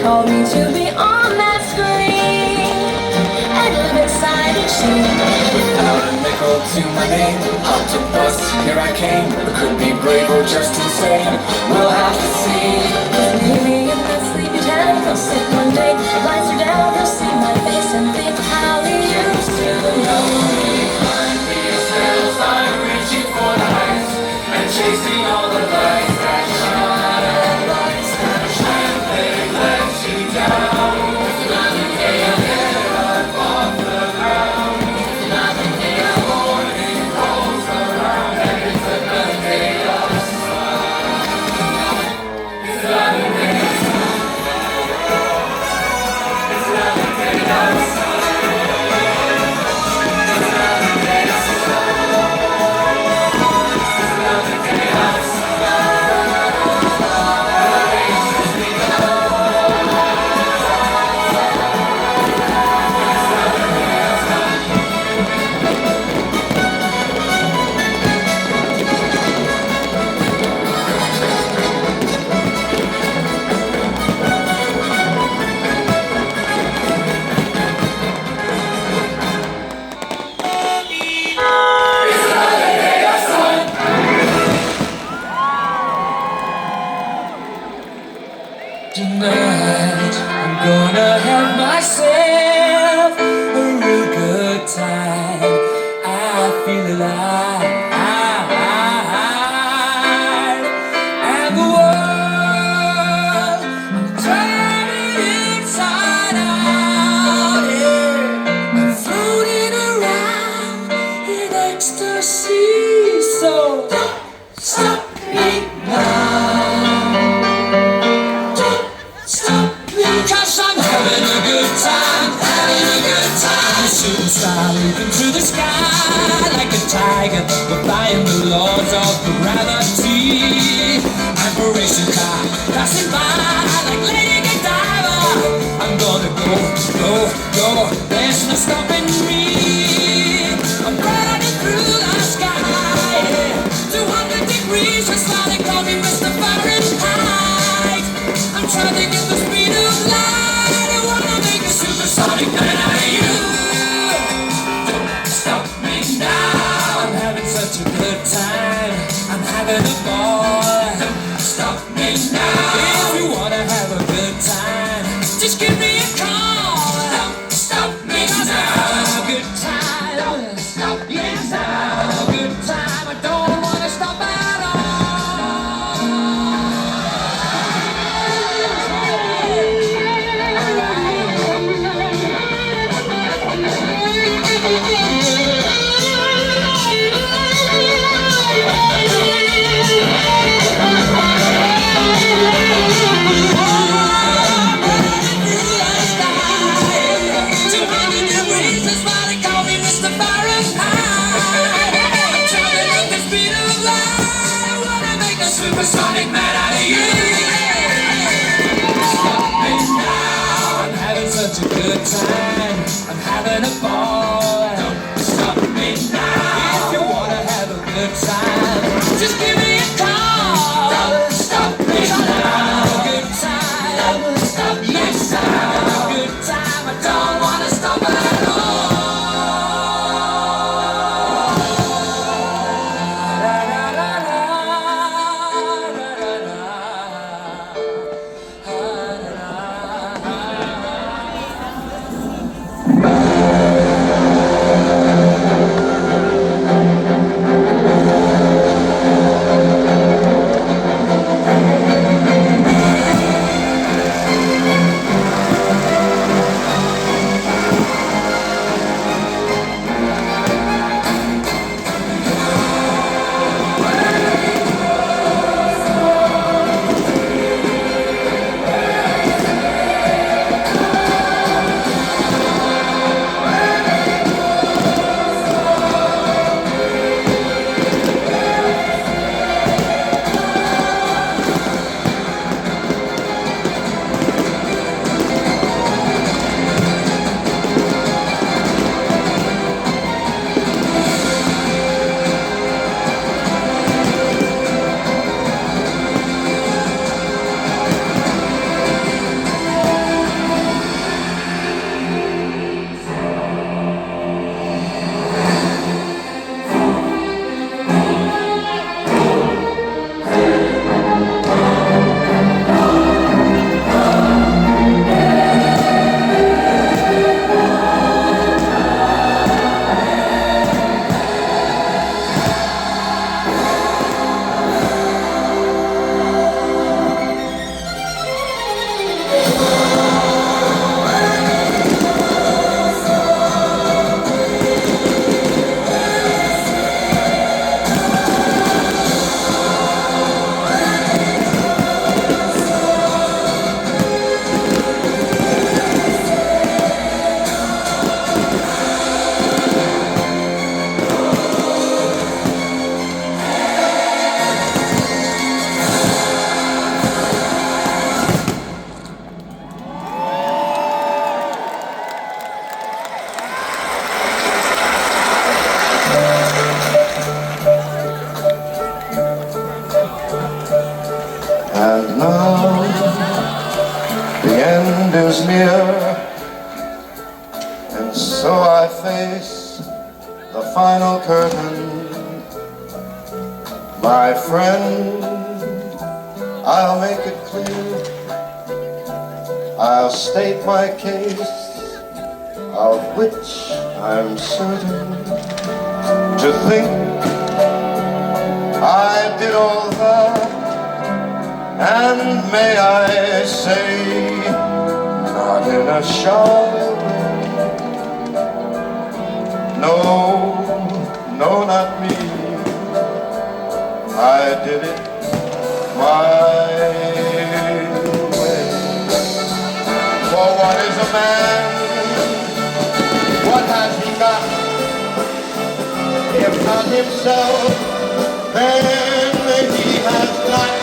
Called me to be on that screen and live inside each scene. Without a nickel to my name, hopped a bus, here I came. I could be brave or just insane, we'll have to see. Maybe in that sleepy town, I'll sit one day, the lights are down, you'll see my face and think how we used to know. Behind these hills, I'm reaching for the heights and chasing all the lights that shine and lights that shine. They let you down. It's another day ahead, I'm off the ground. It's another day, the morning rolls around, and it's another day of sun. It's another day of sun. It's another day of sun. It's another day of sun. It's another day of sun. Tonight, I'm gonna have myself a real good time. I feel alive, and the world, I'm turning inside out. Yeah. I'm floating around in ecstasy, so don't stop me now. Cause I'm having a good time, having a good time. Shooting star leaping through the sky like a tiger, defying the laws of gravity. Aberration car passing by like Lady Godiva. I'm gonna go, go, go, there's no stopping me. I'm running through the sky, 200 degrees, just why they call me Mr. Fahrenheit. I'm trying to get the speed of light. I wanna make a supersonic man out of you. Don't stop me now. I'm having such a good time. I'm having a ball. Don't stop me now. If you wanna have a good time, just give me a call. Don't stop me now. A good time. Don't stop me now. A good time. I don't wanna stop at all. Supersonic man out of you. Stop me now. I'm having such a good time. I'm having a ball. Don't stop me now. If you wanna have a good time, just give me a call. Don't stop me now. A good time. Don't stop me now. A good time. I don't wanna stop at all. So I face the final curtain. My friend, I'll make it clear. I'll state my case, of which I'm certain. To think I did all that, and may I say, not in a shy way. No, no, not me. I did it my way. For what is a man? What has he got? If not himself, then he has not